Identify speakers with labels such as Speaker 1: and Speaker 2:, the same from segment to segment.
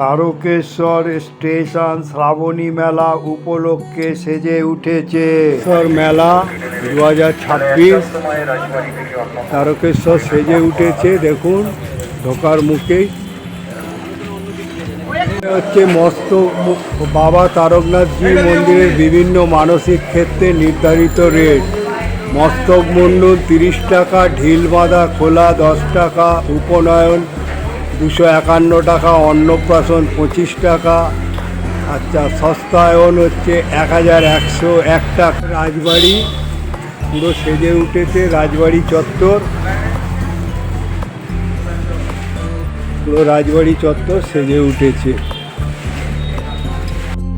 Speaker 1: Tarakeswar station Shrabani মেলা উপলক্ষে সেজে উঠেছে। মেলা 2026 তারকেশ্বর সেজে উঠেছে, দেখুন ঢোকার মুখেই হচ্ছে বাবা তারকনাথজি মন্দিরের বিভিন্ন মানসিক ক্ষেত্রে নির্ধারিত রেট। মস্তক মুন্ডন 30 টাকা, ঢিল বাঁধা খোলা 10 টাকা, উপনয়ন 251 টাকা, অন্নপ্রাশন 25 টাকা। আচ্ছা, সস্তায়ন হচ্ছে 1101 টাকা। রাজবাড়ি পুরো সেজে উঠেছে, রাজবাড়ি চত্বর পুরো রাজবাড়ি চত্বর সেজে উঠেছে।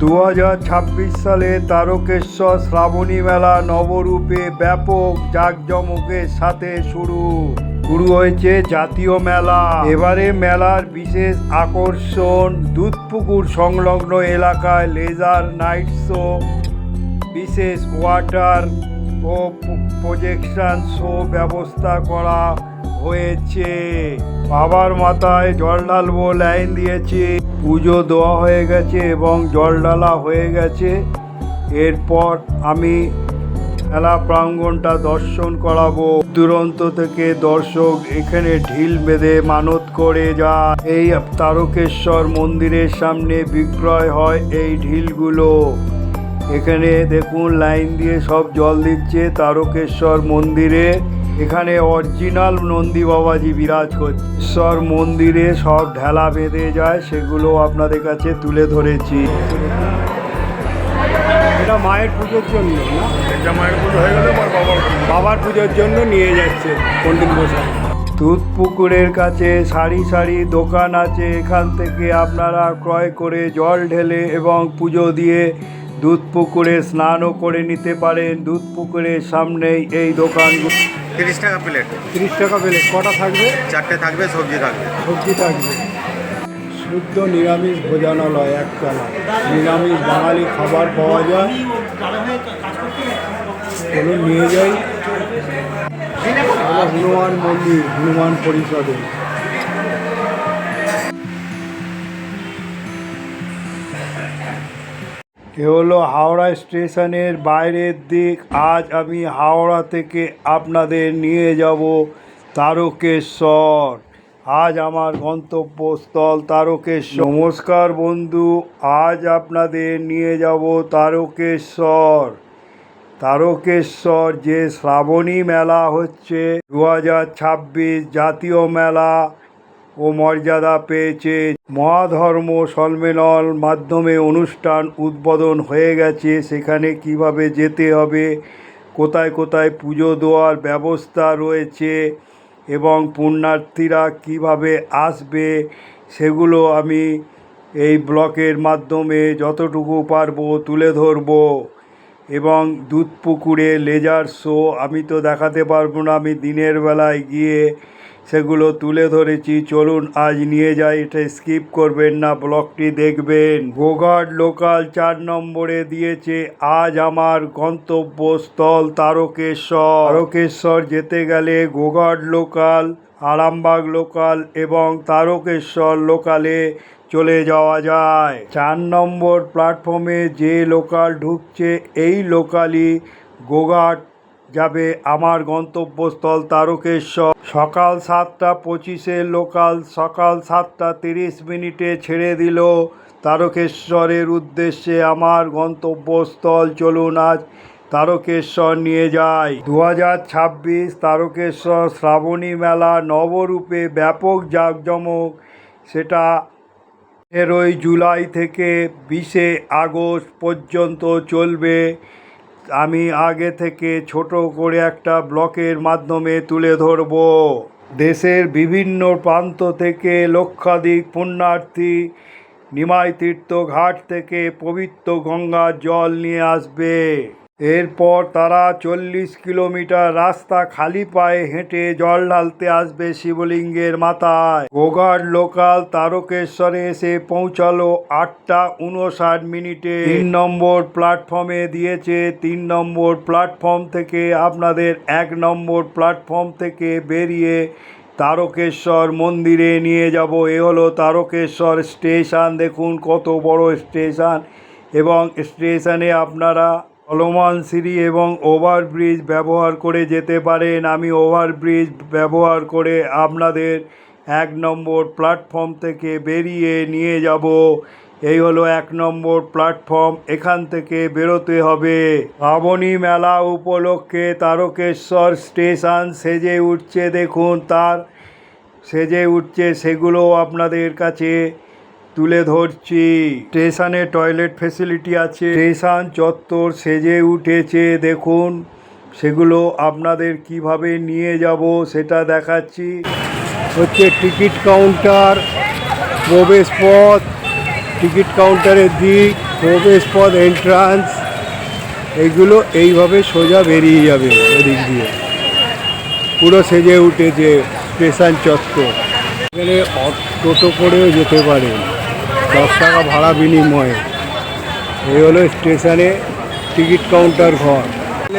Speaker 1: 2026 সালে তারকেশ্বর শ্রাবণী মেলা নবরূপে ব্যাপক জাঁকজমকের সাথে শুরু হয়েছে জাতীয় মেলা। এবারে মেলার বিশেষ আকর্ষণ দুধপুকুর সংলগ্ন এলাকায় লেজার নাইট শো, বিশেষ ওয়াটার ও প্রজেকশন শো ব্যবস্থা করা হয়েছে। বাবার মাথায় জল ঢালবো, লাইন দিয়েছি, পুজো দেওয়া হয়ে গেছে এবং জল ঢালা হয়ে গেছে। এরপর আমি মেলা প্রাঙ্গণটা দর্শন করাবো। দূরান্ত থেকে দর্শক এখানে ঢিল বেঁধে মানত করে যায়। এই তারকেশ্বর মন্দিরের সামনে বিক্রয় হয় এই ঢিলগুলো। এখানে দেখুন লাইন দিয়ে সব জল দিচ্ছে তারকেশ্বর মন্দিরে। এখানে অরিজিনাল নন্দী বাবাজি বিরাজ করছে। ঈশ্বর মন্দিরে সব ঢেলা বেঁধে যায়, সেগুলো আপনাদের কাছে তুলে ধরেছি। এটা মায়ের পুজোর জন্য না, এটা মায়ের পুজো হয়ে গেলে বাবার পুজোর জন্য নিয়ে যাচ্ছে পণ্ডিত মশাই। দুধপুকুরের কাছে সারি সারি দোকান আছে, এখান থেকে আপনারা ক্রয় করে জল ঢেলে এবং পুজো দিয়ে দুধপুকুরে স্নানও করে নিতে পারেন। দুধপুকুরের সামনেই এই দোকানগুলো।
Speaker 2: 30 টাকা প্লেট।
Speaker 1: 30 টাকা প্লেট। কটা থাকবে?
Speaker 2: 4টে থাকবে, সবজি থাকবে।
Speaker 1: সবজি থাকবে। শুদ্ধ নিরামিষ ভোজনালয়, একতলা। নিরামিষ বাঙালি খাবার পাওয়া যায়। চলুন নিয়ে যাই। হনুমান মন্দির, হনুমান পরিষদে। এ হলো হাওড়া স্টেশনের বাইরের দিক। আজ আমি হাওড়া থেকে আপনাদের নিয়ে যাব তারকেশ্বর। আজ আমার গন্তব্যস্থল তারকেশ্বর। নমস্কার বন্ধু, আজ আপনাদের নিয়ে যাব তারকেশ্বর। তারকেশ্বর যে শ্রাবণী মেলা হচ্ছে 2026 জাতীয় মেলা ও মর্যাদা পেয়েছে। মহাধর্ম সম্মেলন মাধ্যমে অনুষ্ঠান উদ্বোধন হয়ে গেছে। সেখানে কিভাবে যেতে হবে, কোথায় কোথায় পুজো দেওয়ার ব্যবস্থা রয়েছে এবং পুণ্যার্থীরা কিভাবে আসবে, সেগুলো আমি এই ব্লগের মাধ্যমে যতটুকু পারবো তুলে ধরবো। এবং দুধপুকুরে লেজার শো আমি তো দেখাতে পারবো না, আমি দিনের বেলায় গিয়ে সেগুলো তুলে ধরেছি। চলুন আজ নিয়ে যাই, এটা স্কিপ করবেন না, ব্লগটি দেখবেন। গোঘাট লোকাল 4 নম্বরে দিয়েছে। আজ আমার গন্তব্যস্থল তারকেশ্বর। তারকেশ্বর যেতে গেলে গোঘাট লোকাল, আরামবাগ লোকাল এবং তারকেশ্বর লোকালে চলে যাওয়া যায়। 4 নম্বর প্ল্যাটফর্মে যে লোকাল ঢুকছে, এই লোকালই গোঘাট যাবে আমার গন্তব্যস্থল তারকেশ্বর। সকাল 7:25 লোকাল সকাল 7:30 ছেড়ে দিল তারকেশ্বরের উদ্দেশ্যে আমার গন্তব্যস্থল। চলুন আজ তারকেশ্বর নিয়ে যাই। 2026 তারকেশ্বর শ্রাবণী মেলা নবরূপে ব্যাপক জাঁকজমক। সেটা 13 জুলাই থেকে 20 আগস্ট পর্যন্ত চলবে। আমি আগে থেকে ছোট করে একটা ব্লকের মাধ্যমে তুলে ধরব। দেশের বিভিন্ন প্রান্ত থেকে লক্ষাধিক পুণ্যার্থী নিমাই তীর্থ ঘাট থেকে পবিত্র গঙ্গার জল নিয়ে আসবে। এরপর তারা 40 কিলোমিটার রাস্তা খালি পায়ে হেঁটে জল ঢালতে আসবে শিবলিঙ্গের মাথায়। গোঘাট লোকাল তারকেশ্বরে এসে পৌঁছালো 8:59। 3 নম্বর প্ল্যাটফর্মে দিয়েছে। 3 নম্বর প্ল্যাটফর্ম থেকে আপনাদের 1 নম্বর প্ল্যাটফর্ম থেকে বেরিয়ে তারকেশ্বর মন্দিরে নিয়ে যাব। এ হলো তারকেশ্বর স্টেশন, দেখুন কত বড় স্টেশন। এবং স্টেশনে আপনারা চলমান সিঁড়ি এবং ওভারব্রিজ ব্যবহার করে যেতে পারেন। আমি ওভারব্রিজ ব্যবহার করে আপনাদের 1 নম্বর প্ল্যাটফর্ম থেকে বেরিয়ে নিয়ে যাব। এই হলো 1 নম্বর প্ল্যাটফর্ম, এখান থেকে বেরোতে হবে। শ্রাবণী মেলা উপলক্ষে তারকেশ্বর স্টেশন সেজে উঠছে, দেখুন তার সেজে উঠছে, সেগুলো আপনাদের কাছে তুলে ধরছি। স্টেশনে টয়লেট ফেসিলিটি আছে, স্টেশন চত্বর সেজে উঠেছে, দেখুন সেগুলো আপনাদের কিভাবে নিয়ে যাব সেটা দেখাচ্ছি। হচ্ছে টিকিট কাউন্টার, প্রবেশ পথ, টিকিট কাউন্টারের দিক, প্রবেশ পথ, এন্ট্রান্স, এইগুলো এইভাবে সোজা বেরিয়ে যাবে ওদিক দিয়ে। পুরো সেজে উঠেছে স্টেশন চত্বর। এখানে টোটো করেও যেতে পারে, 10 টাকা ভাড়া বিনিময়ে। এই হলো স্টেশনে টিকিট কাউন্টার ঘর।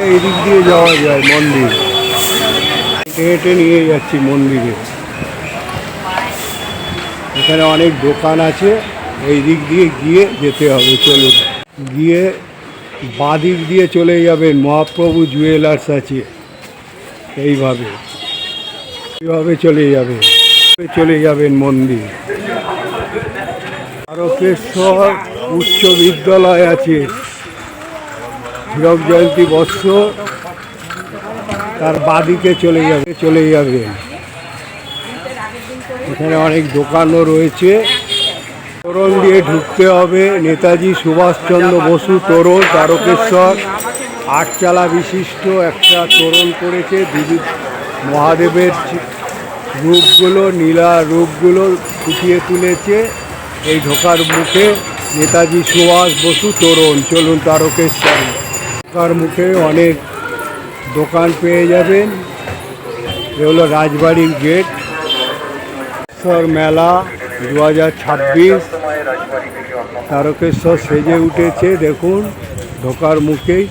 Speaker 1: এই দিক দিয়ে যাওয়া যায় মন্দির, হেঁটে হেঁটে নিয়ে যাচ্ছি মন্দিরে। এখানে অনেক দোকান আছে, এই দিক দিয়ে গিয়ে যেতে হবে। চলুন, গিয়ে বাঁ দিক দিয়ে চলে যাবেন, মহাপ্রভু জুয়েলার্স আছে, এইভাবে চলে যাবেন মন্দির। তারকেশ্বর উচ্চ বিদ্যালয় আছে, হীরক জয়ন্তী বর্ষ, তার বাঁদিকে চলে যাবেন। এখানে অনেক দোকানও রয়েছে। তোরণ দিয়ে ঢুকতে হবে, নেতাজি সুভাষচন্দ্র বসু তোরণ, তারকেশ্বর 8 চালা বিশিষ্ট একটা তোরণ করেছে। দেবী মহাদেবের রূপগুলো, নীলা রূপগুলো ফুটিয়ে তুলেছে। এই ঢোকার মুখে নেতাজি সুভাষ বসু তোরণ। চলুন তারকেশ্বর, ঢোকার মুখে অনেক দোকান পেয়ে যাবেন। এ হলো রাজবাড়ির গেট। মেলা 2026 তারকেশ্বর সেজে উঠেছে, দেখুন ঢোকার মুখেই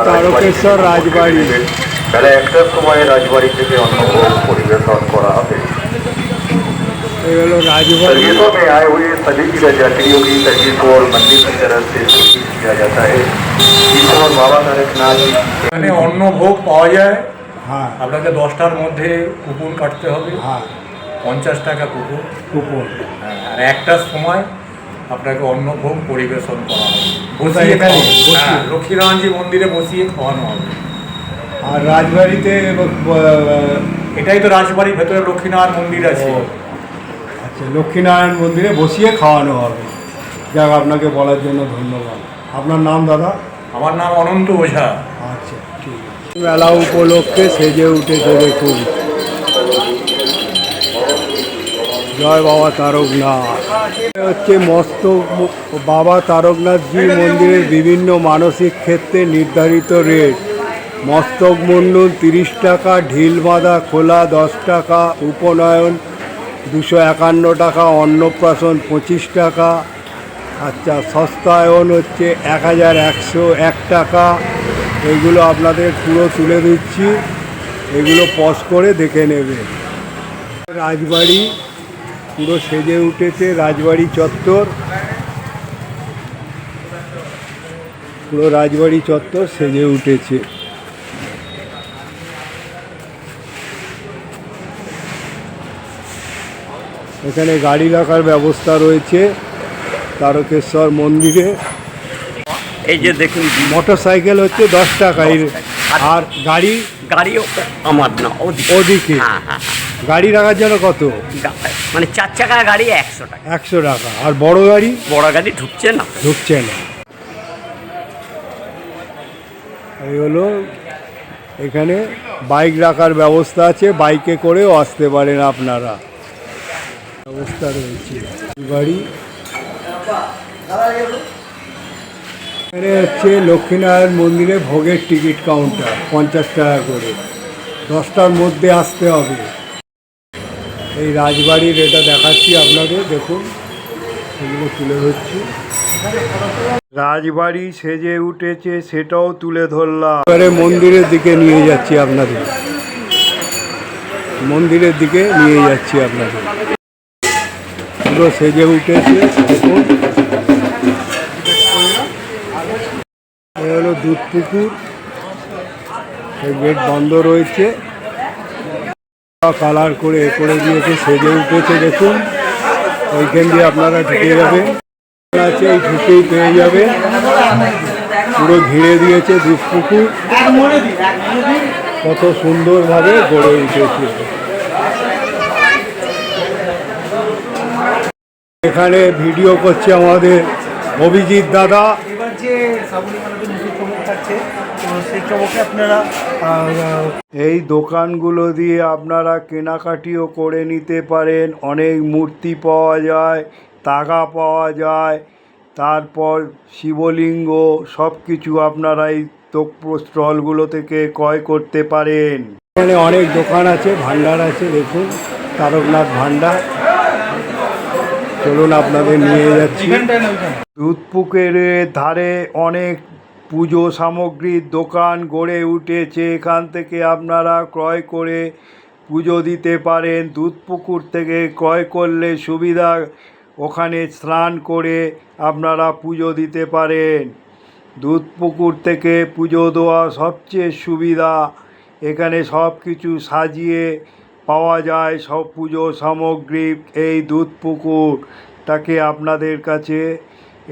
Speaker 1: তারকেশ্বর রাজবাড়ি।
Speaker 3: বেলা 1টার সময় রাজবাড়ি থেকে অন্নভোগ পরিবেশন করা হবে।
Speaker 1: এই হলো রাজবাড়ি।
Speaker 3: सर्विसों में आए हुए सभी यात्रियों की सर्विस को और मंदिर की तरफ से सूचित किया जाता है। और बाबा तारकनाथ जी
Speaker 4: এখানে অন্নভোগ পাওয়া যায়।
Speaker 1: হ্যাঁ
Speaker 4: আপনাকে 10টার মধ্যে কুপন কাটতে হবে,
Speaker 1: হ্যাঁ,
Speaker 4: 50 টাকা কুপন।
Speaker 1: কুপন।
Speaker 4: আর 1টার সময় আপনাকে অন্নভোগ পরিবেশন করা হবে,
Speaker 1: কোথায়? এখানে বসিয়ে?
Speaker 4: লক্ষ্মীনারায়ণজি মন্দিরে বসিয়ে খাওয়ানো হবে।
Speaker 1: আর রাজবাড়িতে
Speaker 4: এটাই তো রাজবাড়ির ভেতরে লক্ষ্মীনারায়ণ মন্দির আছে।
Speaker 1: আচ্ছা, লক্ষ্মীনারায়ণ মন্দিরে বসিয়ে খাওয়ানো হবে। যাক, আপনাকে বলার জন্য ধন্যবাদ। আপনার নাম দাদা?
Speaker 4: আমার নাম অনন্ত ওঝা।
Speaker 1: আচ্ছা, ঠিক আছে। মেলা উপলক্ষে সেজে উঠেছে, দেখুন। জয় বাবা তারকনাথ। হচ্ছে বাবা তারকনাথজি মন্দিরের বিভিন্ন মানসিক ক্ষেত্রে নির্ধারিত রেট। মস্তক মুন্ডন 30 টাকা, ঢিল বাঁধা খোলা 10 টাকা, উপনয়ন 251 টাকা, অন্নপ্রাশন 25 টাকা। আচ্ছা, সস্তায়ন হচ্ছে 1101 টাকা। এগুলো আপনাদের পুরো তুলে দিচ্ছি, এগুলো পজ করে দেখে নেবেন। রাজবাড়ি পুরো সেজে উঠেছে, রাজবাড়ি চত্বর, পুরো রাজবাড়ি চত্বর সেজে উঠেছে। এখানে গাড়ি রাখার ব্যবস্থা রয়েছে তারকেশ্বর মন্দিরে।
Speaker 5: এই যে দেখুন,
Speaker 1: মোটর সাইকেল হচ্ছে 10 টাকা, আর
Speaker 5: গাড়িও আমার না,
Speaker 1: ওদিকে
Speaker 5: হ্যাঁ হ্যাঁ,
Speaker 1: গাড়ি রাখার জন্য কত?
Speaker 5: মানে 4 চাকার গাড়ি 100 টাকা।
Speaker 1: 100 টাকা। আর বড় গাড়ি?
Speaker 5: বড় গাড়ি ঢুকছে না।
Speaker 1: এই হলো, এখানে বাইক রাখার ব্যবস্থা আছে, বাইকে করেও আসতে পারেন আপনারা, ব্যবস্থা রয়েছে। গাড়ি এখানে হচ্ছে লক্ষ্মীনারায়ণ মন্দিরে ভোগের টিকিট কাউন্টার, 50 টাকা করে, 10টার মধ্যে আসতে হবে। এই রাজবাড়ির এটা দেখাচ্ছি আপনাদের, দেখুন এগুলো তুলে ধরছি। রাজবাড়ি সেজে উঠেছে সেটাও তুলে ধরলাম। এবারে মন্দিরের দিকে নিয়ে যাচ্ছি আপনাদের, মন্দিরের দিকে নিয়ে যাচ্ছি আপনাদের। পুরো সেজে উঠেছে দেখুন। এ হলো দুধ পুকুর, গেট বন্ধ রয়েছে, কালার করে দিয়েছে, সেজে উঠেছে দেখুন। ওইখান দিয়ে আপনারা ঢুকে যাবেন, আছে এই ঢুকেই পেয়ে যাবে। পুরো ঘিরে দিয়েছে দুধ পুকুর, কত সুন্দরভাবে গড়ে উঠেছে। এখানে ভিডিও করছে আমাদের অভিজিৎ দাদা।
Speaker 6: এবার যে সাবরিমালাতে নতুন চমক থাকছে, তো সেই চমকে আপনারা
Speaker 1: এই দোকানগুলো দিয়ে আপনারা কেনাকাটিও করে নিতে পারেন। অনেক মূর্তি পাওয়া যায়, তাগা পাওয়া যায়, তারপর শিবলিঙ্গ, সব কিছু আপনারা এই স্টলগুলো থেকে ক্রয় করতে পারেন। এখানে অনেক দোকান আছে, ভান্ডার আছে দেখুন, তারকনাথ ভান্ডার। চলুন আপনাদের নিয়ে যাচ্ছি। দুধ পুকুরের ধারে অনেক পুজো সামগ্রীর দোকান গড়ে উঠেছে, এখান থেকে আপনারা ক্রয় করে পুজো দিতে পারেন। দুধ পুকুর থেকে ক্রয় করলে সুবিধা, ওখানে স্নান করে আপনারা পুজো দিতে পারেন। দুধ পুকুর থেকে পুজো দেওয়া সবচেয়ে সুবিধা। এখানে সব কিছু সাজিয়ে পাওয়া যায়, সব পুজো সামগ্রী। এই দুধ পুকুরটাকে আপনাদের কাছে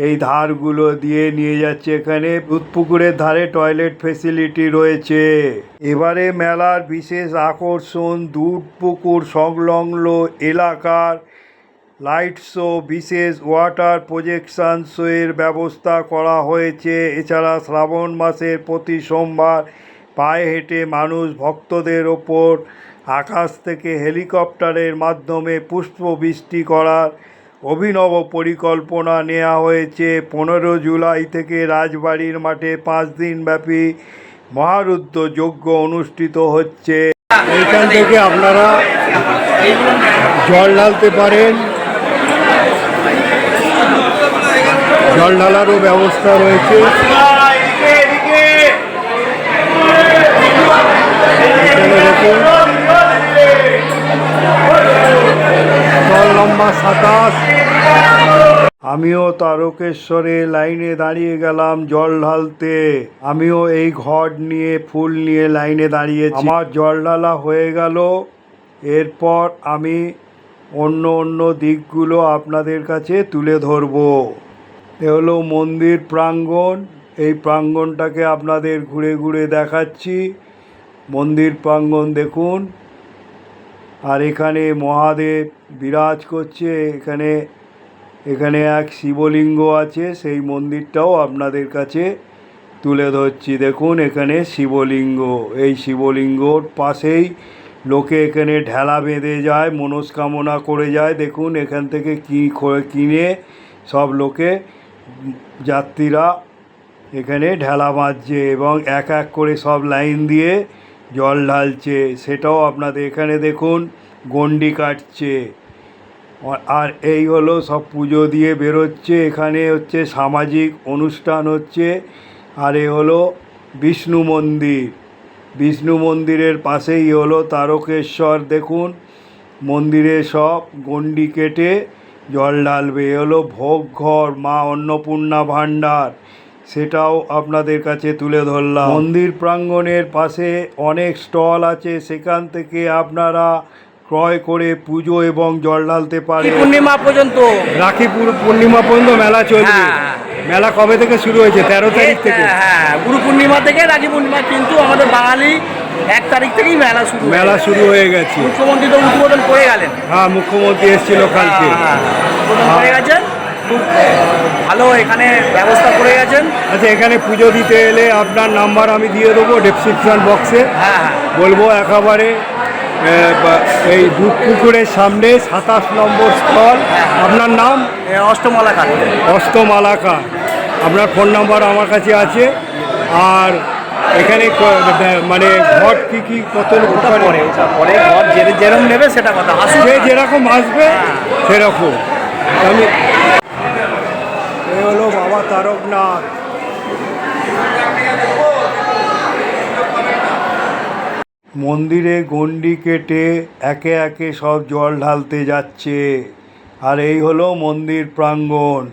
Speaker 1: এই ধারগুলো দিয়ে নিয়ে যাচ্ছে। এখানে দুধ পুকুরের ধারে টয়লেট ফেসিলিটি রয়েছে। এবারে মেলার বিশেষ আকর্ষণ দুধ পুকুর সংলগ্ন এলাকার লাইট শো, বিশেষ ওয়াটার প্রজেকশন শোয়ের ব্যবস্থা করা হয়েছে। এছাড়া শ্রাবণ মাসের প্রতি সোমবার পায়ে হেঁটে মানুষ ভক্তদের ওপর আকাশ থেকে হেলিকপ্টারের মাধ্যমে পুষ্পবৃষ্টি করার অভিনব পরিকল্পনা নেওয়া হয়েছে। 15 জুলাই থেকে রাজবাড়ির মাঠে 5 দিনব্যাপী মহারুদ্র যজ্ঞ অনুষ্ঠিত হচ্ছে। এইখান থেকে আপনারা জল ঢালতে পারেন, জল ঢালারও ব্যবস্থা রয়েছে। দেখুন জল লম্বা 27। আমিও তারকেশ্বরে লাইনে দাঁড়িয়ে গেলাম জল ঢালতে। আমিও এই ঘট নিয়ে ফুল নিয়ে লাইনে দাঁড়িয়েছি। আমার জল ঢালা হয়ে গেল। এরপর আমি অন্য দিকগুলো আপনাদের কাছে তুলে ধরবো। এ হলো মন্দির প্রাঙ্গণ। এই প্রাঙ্গণটাকে আপনাদের ঘুরে ঘুরে দেখাচ্ছি। মন্দির প্রাঙ্গণ দেখুন। আর এখানে মহাদেব বিরাজ করছে। এখানে এক শিবলিঙ্গ আছে, সেই মন্দিরটাও আপনাদের কাছে তুলে ধরছি। দেখুন এখানে শিবলিঙ্গ, এই শিবলিঙ্গর পাশেই লোকে এখানে ঢেলা বেঁধে যায়, মনস্কামনা করে যায়। দেখুন এখান থেকে কিনে সব লোকে যাত্রীরা এখানে ঢেলা বাঁধছে এবং এক এক করে সব লাইন দিয়ে জল ঢালছে। সেটাও আপনাদের এখানে দেখুন গণ্ডি কাটছে। আর এই হলো সব পুজো দিয়ে বেরোচ্ছে। এখানে হচ্ছে সামাজিক অনুষ্ঠান হচ্ছে। আর এ হলো বিষ্ণু মন্দির। বিষ্ণু মন্দিরের পাশেই হলো তারকেশ্বর। দেখুন মন্দিরে সব গণ্ডি কেটে জল ঢালবে। এ হলো ভোগ ঘর, মা অন্নপূর্ণা ভাণ্ডার, সেটাও আপনাদের কাছে তুলে ধরলাম। মন্দির প্রাঙ্গণের পাশে অনেক স্টল আছে, সেখান থেকে আপনারা ক্রয় করে পুজো এবং জল ঢালতে পারেন।
Speaker 5: পূর্ণিমা পর্যন্ত,
Speaker 1: রাখি পূর্ণিমা পর্যন্ত মেলা চলবে। মেলা কবে থেকে শুরু হয়েছে? 13 তারিখ থেকে।
Speaker 5: হ্যাঁ, গুরু পূর্ণিমা থেকে রাখি পূর্ণিমা, কিন্তু আমাদের বাঙালি 1 তারিখ থেকেই মেলা শুরু
Speaker 1: হয়ে গেছে।
Speaker 5: মুখ্যমন্ত্রী তো উদ্বোধন করে গেলেন।
Speaker 1: হ্যাঁ, মুখ্যমন্ত্রী এসেছিল কালকে।
Speaker 5: উদ্বোধন করে গেছেন, খুব ভালো এখানে ব্যবস্থা করে গেছেন।
Speaker 1: আচ্ছা, এখানে পুজো দিতে এলে আপনার নাম্বার আমি দিয়ে দেবো ডেসক্রিপশন বক্সে।
Speaker 5: হ্যাঁ,
Speaker 1: বলবো একেবারে এই দুধ পুকুরের সামনে 27 নম্বর স্টল। আপনার নাম?
Speaker 5: অষ্টমালাকার।
Speaker 1: অষ্টমালাকার। আপনার ফোন নাম্বার আমার কাছে আছে। আর এখানে মানে ঘট কি কত
Speaker 5: পরে ঘর যেরকম নেবে সেটা কথা, আসবে
Speaker 1: যেরকম আসবে সেরকম। আমি তারকনাথ। মন্দিরে গণ্ডি কেটে একে একে সব জল ঢালতে যাচ্ছে। আর এই হলো মন্দির প্রাঙ্গণ।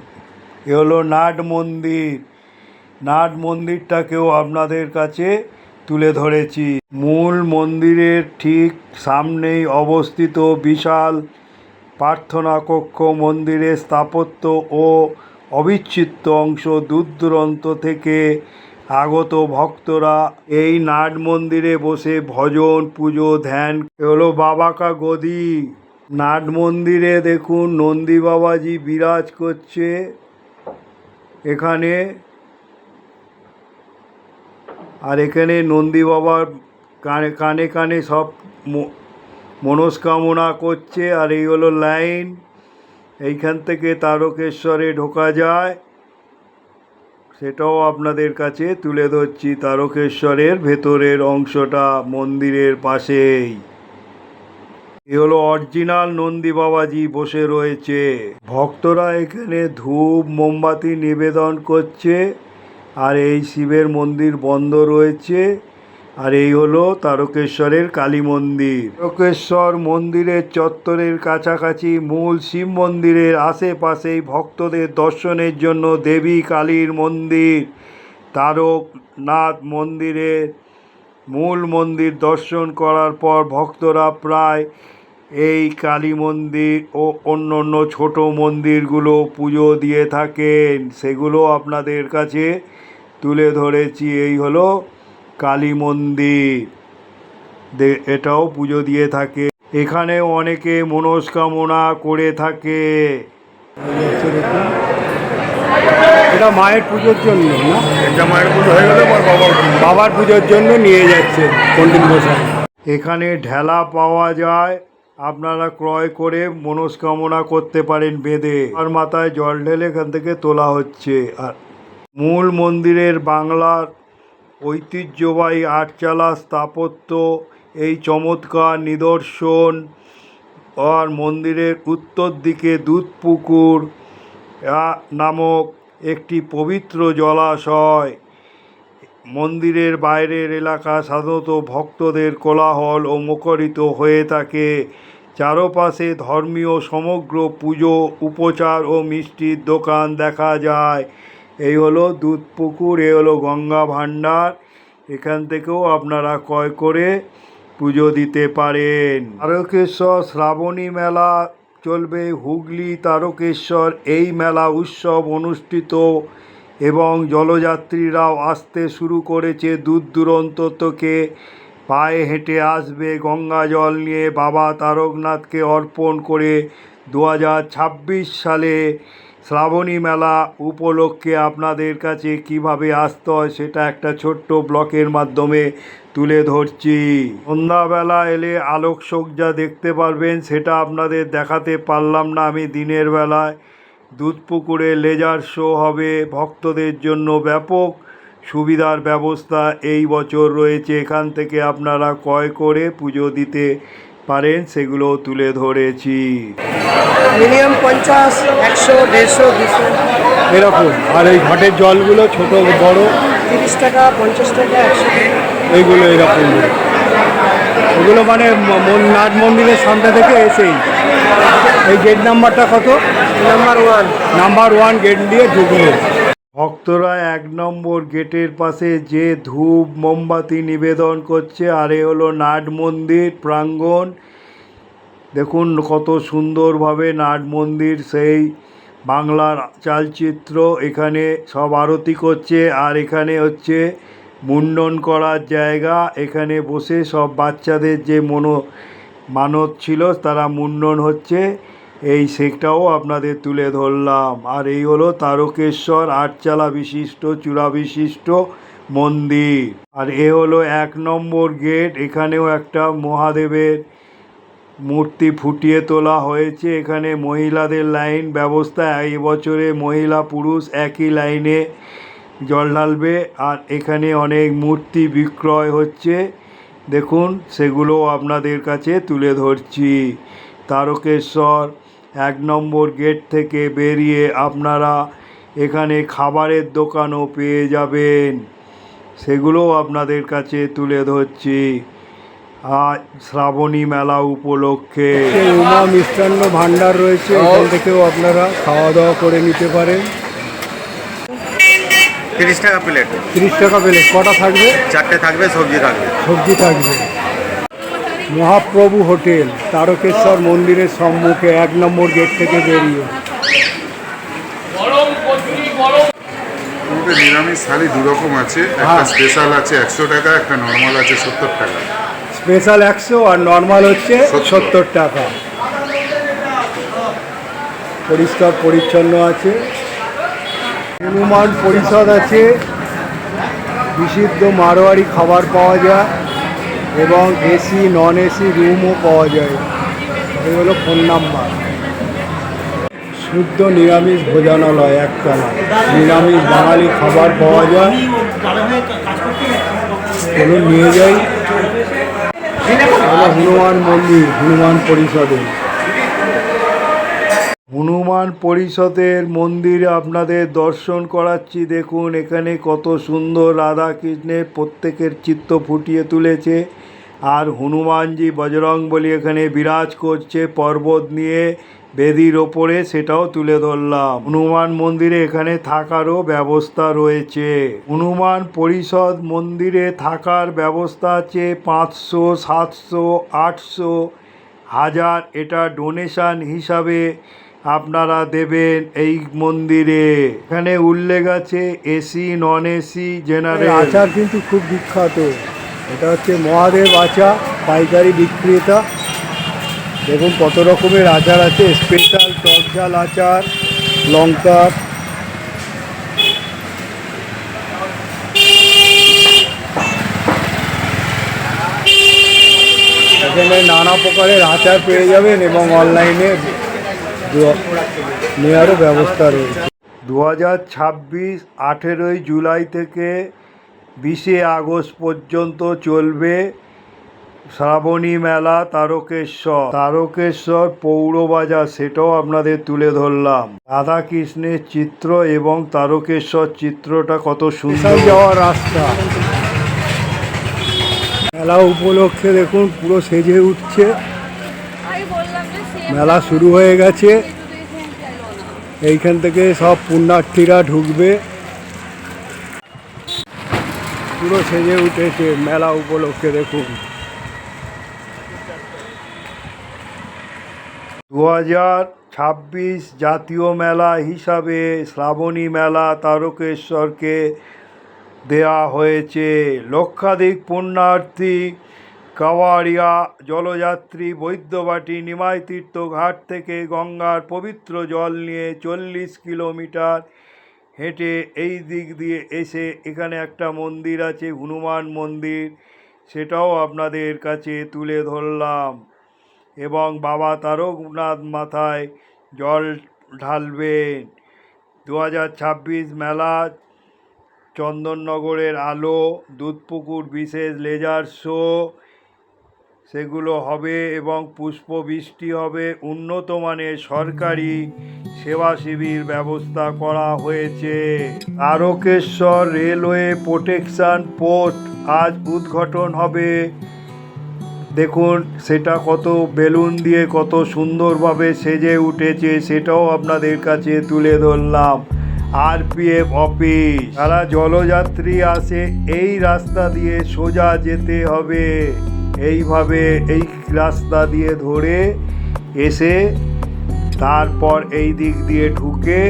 Speaker 1: এ হলো নাট মন্দির। নাট মন্দিরটাকেও আপনাদের কাছে তুলে ধরেছি। মূল মন্দিরের ঠিক সামনেই অবস্থিত বিশাল প্রার্থনা কক্ষ। মন্দিরের স্থাপত্য ও অবিচ্ছেদ্য অংশ। দূর দূরান্ত থেকে আগত ভক্তরা এই নাট মন্দিরে বসে ভজন, পুজো, ধ্যান। এ হলো বাবা কা গদি। নাট মন্দিরে দেখুন নন্দী বাবাজি বিরাজ করছে এখানে। আর এখানে নন্দী বাবার কানে কানে কানে সব মনস্কামনা করছে। আর এই হলো লাইন, এইখান থেকে তারকেশ্বরে ঢোকা যায়, সেটাও আপনাদের কাছে তুলে ধরছি। তারকেশ্বরের ভেতরের অংশটা মন্দিরের পাশেই। এ হলো অরিজিনাল নন্দী বাবাজি বসে রয়েছে। ভক্তরা এখানে ধূপ মোমবাতি নিবেদন করছে। আর এই শিবের মন্দির বন্ধ রয়েছে। আর এই হলো তারকেশ্বরের কালী মন্দির। তারকেশ্বর মন্দিরের চত্বরের কাছাকাছি মূল শিব মন্দিরের আশেপাশেই ভক্তদের দর্শনের জন্য দেবী কালীর মন্দির। তারকনাথ মন্দিরের মূল মন্দির দর্শন করার পর ভক্তরা প্রায় এই কালী মন্দির ও অন্য অন্য ছোট মন্দিরগুলো পুজো দিয়ে থাকেন। সেগুলো আপনাদের কাছে তুলে ধরেছি। এই হলো কালী মন্দির, এটাও পুজো দিয়ে থাকে। এখানে অনেকে মনস্কামনা করে থাকে। এটা মায়ের পুজোর জন্য না?
Speaker 4: এটা মায়ের পুজো হয়ে গেলে
Speaker 1: বাবার পুজোর জন্য নিয়ে যাচ্ছে পণ্ডিত মশাই। এখানে ঢেলা পাওয়া যায়, আপনারা ক্রয় করে মনস্কামনা করতে পারেন বেঁধে। আর মাথায় জল ঢেলে এখান থেকে তোলা হচ্ছে। আর মূল মন্দিরের বাংলার ঐতিহ্যবাহী আটচালা স্থাপত্য, এই চমৎকার নিদর্শন। আর মন্দিরের উত্তর দিকে দুধপুকুর নামক একটি পবিত্র জলাশয়। মন্দিরের বাইরের এলাকা সাধারণত ভক্তদের কোলাহল ও মুখরিত হয়ে থাকে। চারপাশে ধর্মীয় সমগ্র পুজো, উপচার ও মিষ্টির দোকান দেখা যায়। এই হলো দুধপুকুর, এ হলো গঙ্গা ভাণ্ডার। এখান থেকেও আপনারা ক্রয় করে পুজো দিতে পারেন। তারকেশ্বর শ্রাবণী মেলা চলবে হুগলি তারকেশ্বর। এই মেলা উৎসব অনুষ্ঠিত এবং জলযাত্রীরাও আসতে শুরু করেছে। দূর দূরান্ত থেকে পায়ে হেঁটে আসবে গঙ্গা জল নিয়ে বাবা তারকনাথকে অর্পণ করে। 2026 সালে শ্রাবণী মেলা উপলক্ষে আপনাদের কাছে কিভাবে আসতে হয় সেটা একটা ছোট্ট ব্লকের মাধ্যমে তুলে ধরছি। সন্ধ্যাবেলা এলে আলোকসজ্জা দেখতে পারবেন, সেটা আপনাদের দেখাতে পারলাম না আমি দিনের বেলায়। দুধপুকুরে লেজার শো হবে। ভক্তদের জন্য ব্যাপক সুবিধার ব্যবস্থা এই বছর রয়েছে। এখান থেকে আপনারা ক্রয় করে পুজো দিতে পারেন, সেগুলো তুলে ধরেছি।
Speaker 6: মিনিমাম 50, 100, 150, 200,
Speaker 1: এরকম। আর এই ঘাটের জলগুলো ছোট বড়
Speaker 6: 30 টাকা, 50 টাকা, 100 টাকা।
Speaker 1: এইগুলো এরকম। এগুলো মানে নাট মন্দিরের সামনে থেকে এসেই। এই গেট নাম্বারটা কত? নাম্বার 1 গেট দিয়ে ঢুকলে ভক্তরা 1 নম্বর গেটের পাশে যে ধূপ মোমবাতি নিবেদন করছে। আর এ হলো নাট মন্দির প্রাঙ্গণ। দেখুন কত সুন্দরভাবে নাট মন্দির, সেই বাংলার চালচিত্র। এখানে সব আরতি করছে। আর এখানে হচ্ছে মুন্ডন করার জায়গা। এখানে বসে সব বাচ্চাদের যে মানত ছিল তারা মুন্ডন হচ্ছে। এই সেটাও আপনাদের তুলে ধরলাম। আর এই হলো তারকেশ্বর আটচালা বিশিষ্ট চূড়া বিশিষ্ট মন্দির। আর এ হলো 1 নম্বর গেট। এখানেও একটা মহাদেবের মূর্তি ফুটিয়ে তোলা হয়েছে। এখানে মহিলাদের লাইন ব্যবস্থা। এই বছরে মহিলা পুরুষ একই লাইনে জল ঢালবে। আর এখানে অনেক মূর্তি বিক্রয় হচ্ছে, দেখুন সেগুলো আপনাদের কাছে তুলে ধরছি। তারকেশ্বর 1 নম্বর গেট থেকে বেরিয়ে আপনারা এখানে খাবারের দোকানও পেয়ে যাবেন, সেগুলোও আপনাদের কাছে তুলে ধরছি আজ শ্রাবণী মেলা উপলক্ষে। উমা মিষ্টান্ন ভাণ্ডার রয়েছে, এখান থেকেও আপনারা খাওয়া দাওয়া করে নিতে পারেন।
Speaker 2: 30 টাকা প্লেট।
Speaker 1: 30 টাকা প্লেট। কটা থাকবে?
Speaker 2: 4টে থাকবে, সবজি থাকবে।
Speaker 1: সবজি থাকবে। মহাপ্রভু হোটেল, তারকেশ্বর মন্দিরের সম্মুখে 1 নম্বর গেট থেকে বেরিয়ে।
Speaker 7: আমাদের নিরামিষ থালি দু রকম আছে, একটা স্পেশাল আছে 100 টাকা, একটা নর্মাল আছে 70 টাকা।
Speaker 1: স্পেশাল 100 আর নর্মাল হচ্ছে 70 টাকা। পরিষ্কার পরিচ্ছন্ন আছে। হনুমান পরিষদ আছে, বিশুদ্ধ মারোয়ারি খাবার পাওয়া যায় এবং এসি নন এসি রুমও পাওয়া যায়। এগুলো ফোন নাম্বার। শুদ্ধ নিরামিষ ভোজনালয়, একতলা নিরামিষ বাঙালি খাবার পাওয়া যায়। চলুন নিয়ে যাই। হনুমান মন্দির, হনুমান পরিষদে। হনুমান পরিষদের মন্দিরে আপনাদের দর্শন করাচ্ছি। দেখুন এখানে কত সুন্দর রাধা কৃষ্ণের প্রত্যেকের চিত্র ফুটিয়ে তুলেছে। আর হনুমানজি বজরংবলী এখানে বিরাজ করছে পর্বত নিয়ে বেদির ওপরে, সেটাও তুলে ধরলাম। হনুমান মন্দিরে এখানে থাকারও ব্যবস্থা রয়েছে। হনুমান পরিষদ মন্দিরে থাকার ব্যবস্থা আছে 500, 700, 800, 1000। এটা ডোনেশন হিসাবে আপনারা দেবেন এই মন্দিরে। এখানে উল্লেখ আছে এসি নন এসি জেনারেল। আচার কিন্তু খুব বিখ্যাত। এটা হচ্ছে মহাদেব আচার, পাইকারি বিক্রেতা। দেখুন কত রকমের আচার আছে, স্পেশাল টক ঝাল আচার, লঙ্কা। এখানে নানা প্রকারের আচার পেয়ে যাবেন এবং অনলাইনে নেওয়ারও ব্যবস্থা রয়েছে। 2026 18ই জুলাই থেকে 20শে আগস্ট পর্যন্ত চলবে শ্রাবণী মেলা তারকেশ্বর পৌরবাজার, সেটাও আপনাদের তুলে ধরলাম। রাধা কৃষ্ণের চিত্র এবং তারকেশ্বর চিত্রটা কত সুন্দর। যাওয়ার রাস্তা মেলা উপলক্ষে দেখুন পুরো সেজে উঠছে। মেলা শুরু হয়ে গেছে। এইখান থেকে সব পুণ্যার্থীরা ঢুকবে। পুরো সেজে উঠেছে মেলা উপলক্ষে। দেখুন 2026 জাতীয় মেলা হিসাবে শ্রাবণী মেলা তারকেশ্বরকে দেয়া হয়েছে। লক্ষাধিক পুণ্যার্থী, কাওয়াড়িয়া, জলযাত্রী বৈদ্যবাটি নিমাই তীর্থ ঘাট থেকে গঙ্গার পবিত্র জল নিয়ে 40 কিলোমিটার হেঁটে এই দিক দিয়ে এসে এখানে একটা মন্দির আছে হনুমান মন্দির, সেটাও আপনাদের কাছে তুলে ধরলাম। এবং বাবা তারকনাথ মাথায় জল ঢালবেন। 2026 মেলা চন্দননগরের আলো, দুধপুকুর বিশেষ লেজার শো সেগুলো হবে এবং পুষ্পবৃষ্টি হবে। উন্নত মানের সরকারি সেবা শিবির ব্যবস্থা করা হয়েছে। তারকেশ্বর রেলওয়ে প্রোটেকশন পোস্ট আজ উদ্ঘাটন হবে। দেখুন সেটা কত বেলুন দিয়ে কত সুন্দরভাবে সেজে উঠেছে, সেটাও আপনাদের কাছে তুলে ধরলাম। RPF office. যারা জলযাত্রী আসে এই রাস্তা দিয়ে সোজা যেতে হবে। এইভাবে এই রাস্তা দিয়ে ধরে এসে তারপর এই দিক দিয়ে ঢুকে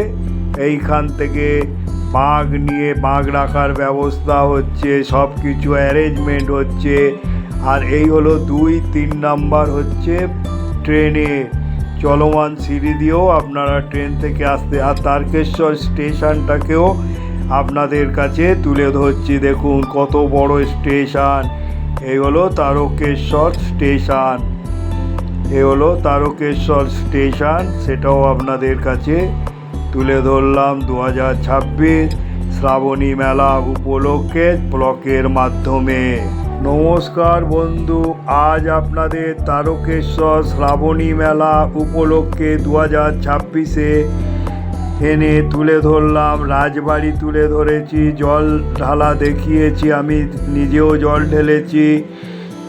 Speaker 1: এইখান থেকে বাঘ নিয়ে বাঘ রাখার ব্যবস্থা হচ্ছে, সব কিছু অ্যারেঞ্জমেন্ট হচ্ছে। আর এই হলো 2-3 নাম্বার হচ্ছে ট্রেনে চলমান সিঁড়ি দিয়েও আপনারা ট্রেন থেকে আসতে। আর তারকেশ্বর স্টেশনটাকেও আপনাদের কাছে তুলে ধরছি। দেখুন কত বড় স্টেশন। এই হলো তারকেশ্বর স্টেশন, সেটাও আপনাদের কাছে তুলে ধরলাম 2026 শ্রাবণী মেলা উপলক্ষে ব্লকের মাধ্যমে। নমস্কার বন্ধু, আজ আপনাদের তারকেশ্বর শ্রাবণী মেলা উপলক্ষে 2026-এ এনে তুলে ধরলাম, রাজবাড়ি তুলে ধরেছি, জল ঢালা দেখিয়েছি, আমি নিজেও জল ঢেলেছি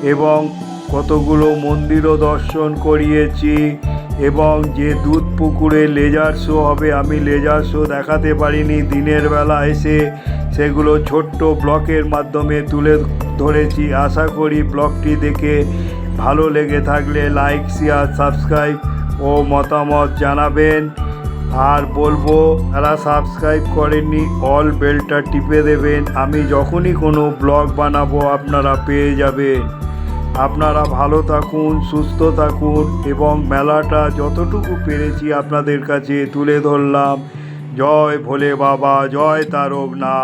Speaker 1: এবং কতগুলো মন্দিরও দর্শন করিয়েছি এবং যে দুধ পুকুরে লেজার শো হবে আমি লেজার শো দেখাতে পারিনি, দিনের বেলা এসে সেগুলো ছোট্ট ব্লকের মাধ্যমে তুলে ধরেছি। আশা করি ব্লগটি দেখে ভালো লেগে থাকলে লাইক, শেয়ার, সাবস্ক্রাইব ও মতামত জানাবেন। আর বলবো যারা সাবস্ক্রাইব করেননি অল বেলটা টিপে দেবেন, আমি যখনই কোনো ব্লগ বানাবো আপনারা পেয়ে যাবেন। আপনারা ভালো থাকুন, সুস্থ থাকুন এবং মেলাটা যতটুকু পেরেছি আপনাদের কাছে তুলে ধরলাম। জয় ভোলে বাবা, জয় তারকনাথ।